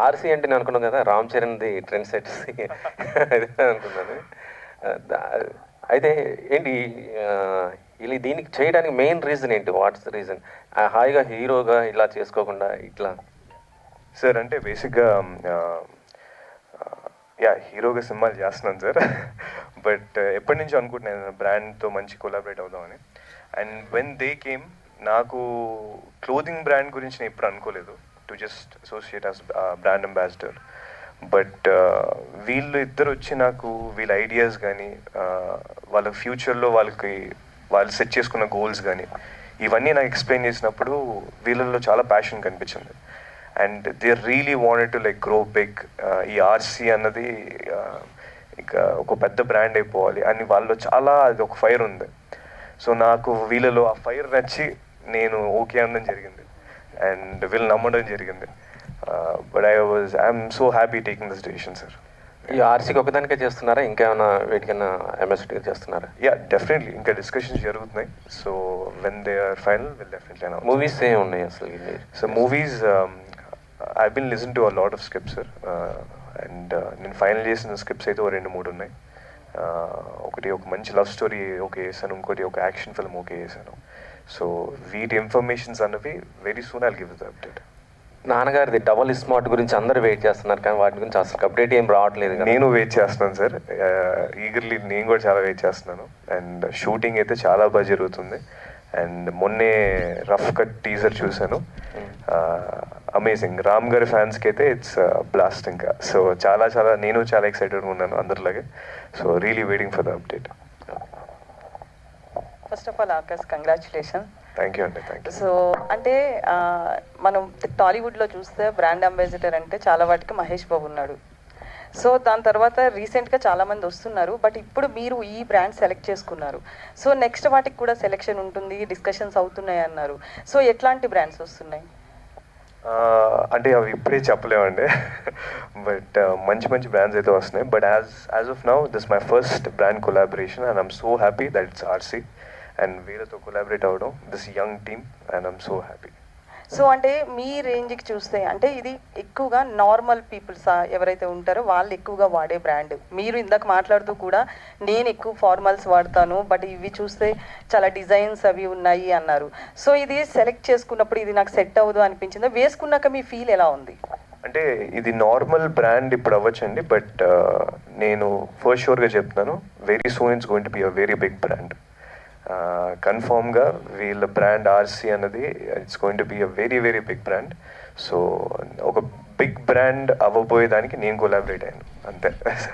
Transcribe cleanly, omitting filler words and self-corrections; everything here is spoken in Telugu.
ఆర్సీ అంటే నేను అనుకున్నాను కదా రామ్ చరణ్ది ట్రెండ్ సెట్స్ అదే అనుకున్నాను. అయితే ఏంటి ఇలా దీనికి చేయడానికి మెయిన్ రీజన్ ఏంటి? What's the reason? హాయిగా హీరోగా ఇలా చేసుకోకుండా ఇట్లా సార్ అంటే బేసిక్గా యా హీరోగా సినిమాలు చేస్తున్నాను సార్. బట్ ఎప్పటి నుంచో అనుకుంటున్నాను బ్రాండ్తో మంచి కొలాబరేట్ అవుదామని. అండ్ వెన్ దే కేమ్, నాకు క్లోదింగ్ బ్రాండ్ గురించి నేను ఎప్పుడు అనుకోలేదు to just associate as brand ambassador. But వీళ్ళు ఇద్దరు వచ్చి నాకు వీళ్ళ ఐడియాస్ కానీ వాళ్ళ ఫ్యూచర్లో వాళ్ళు సెట్ చేసుకున్న గోల్స్ కానీ ఇవన్నీ నాకు ఎక్స్ప్లెయిన్ చేసినప్పుడు వీళ్ళల్లో చాలా ప్యాషన్ కనిపించింది. And they really wanted to like grow big. ఈ ఆర్సీ అన్నది ఇక ఒక పెద్ద బ్రాండ్ అయిపోవాలి అని వాళ్ళలో చాలా అది ఒక ఫైర్ ఉంది. సో నాకు వీళ్ళలో ఆ ఫైర్ నచ్చి నేను ఓకే అనడం జరిగింది అండ్ వీళ్ళు నమ్మడం జరిగింది. But I'm so happy taking this decision sir. ఈ ఆర్సీకి ఒకదానికే చేస్తున్నారా, ఇంకేమైనా వీటికైనా ఎంఎస్టీ చేస్తున్నారా? యా డెఫినెట్లీ ఇంకా డిస్కషన్స్ జరుగుతున్నాయి. So when they are final will definitely announce. Movies ఏమి ఉన్నాయి అసలు? So movies I been listen to a lot of scripts sir. And నేను ఫైనల్ చేసిన స్క్రిప్ట్స్ అయితే 2-3 ఉన్నాయి. ఒకటి ఒక మంచి లవ్ స్టోరీ ఓకే చేశాను, ఇంకోటి ఒక యాక్షన్ ఫిల్మ్ ఓకే చేశాను. సో వీటి ఇన్ఫర్మేషన్స్ అన్నవి very soon I'll give the update. నాన్నగారిది డబల్ స్మార్ట్ గురించి అందరూ వెయిట్ చేస్తున్నారు, కానీ వాటి గురించి అసలు అప్డేట్ ఏం రావట్లేదు. నేను వెయిట్ చేస్తున్నాను సార్, ఈగర్లీ నేను కూడా చాలా వెయిట్ చేస్తున్నాను. అండ్ షూటింగ్ అయితే చాలా బాగా జరుగుతుంది. అండ్ మొన్నే రఫ్ కట్ టీజర్ చూశాను, అమేజింగ్. రామ్ గారి ఫ్యాన్స్కి అయితే ఇట్స్ బ్లాస్ట్ ఇంకా. సో నేను చాలా ఎక్సైటెడ్గా ఉన్నాను అందరిలాగే. So really waiting for the update. First of all Akash, congratulation. Thank you అండి, థ్యాంక్ యూ. సో అంటే మనం టాలీవుడ్లో చూస్తే బ్రాండ్ అంబాసిడర్ అంటే చాలా వాటికి మహేష్ బాబు ఉన్నాడు. సో దాని తర్వాత రీసెంట్గా చాలామంది వస్తున్నారు, బట్ ఇప్పుడు మీరు ఈ బ్రాండ్ సెలెక్ట్ చేసుకున్నారు. సో నెక్స్ట్ వాటికి కూడా సెలెక్షన్ ఉంటుంది, డిస్కషన్స్ అవుతున్నాయి అన్నారు. సో ఎట్లాంటి బ్రాండ్స్ వస్తున్నాయి? అంటే అవి ఇప్పుడే చెప్పలేమండి. బట్ మంచి మంచి బ్రాండ్స్ అయితే వస్తున్నాయి. But as of now this my first brand collaboration and I'm so happy that it's RC and వీళ్ళతో కొలాబరేట్ అవ్వడం, this young team, and I'm so happy. So అంటే మీ రేంజ్కి చూస్తే అంటే ఇది ఎక్కువగా నార్మల్ పీపుల్స్ ఎవరైతే ఉంటారో వాళ్ళు ఎక్కువగా వాడే బ్రాండ్. మీరు ఇందాక మాట్లాడుతూ కూడా నేను ఎక్కువ ఫార్మల్స్ వాడతాను, బట్ ఇవి చూస్తే చాలా డిజైన్స్ అవి ఉన్నాయి అన్నారు. సో ఇది సెలెక్ట్ చేసుకున్నప్పుడు ఇది నాకు సెట్ అవ్వదు అనిపించిందా? వేసుకున్నాక మీ ఫీల్ ఎలా ఉంది? అంటే ఇది నార్మల్ బ్రాండ్ ఇప్పుడు అవ్వచ్చండి, బట్ నేను ఫస్ట్ షూర్గా చెప్తున్నాను, very soon it's going to be a very big brand. కన్ఫామ్గా వీళ్ళ బ్రాండ్ ఆర్సీ అన్నది it's going to be a very very big brand. So ఒక బిగ్ బ్రాండ్ అవ్వబోయేదానికి నేను కొలాబరేట్ అయ్యాను అంతే. సో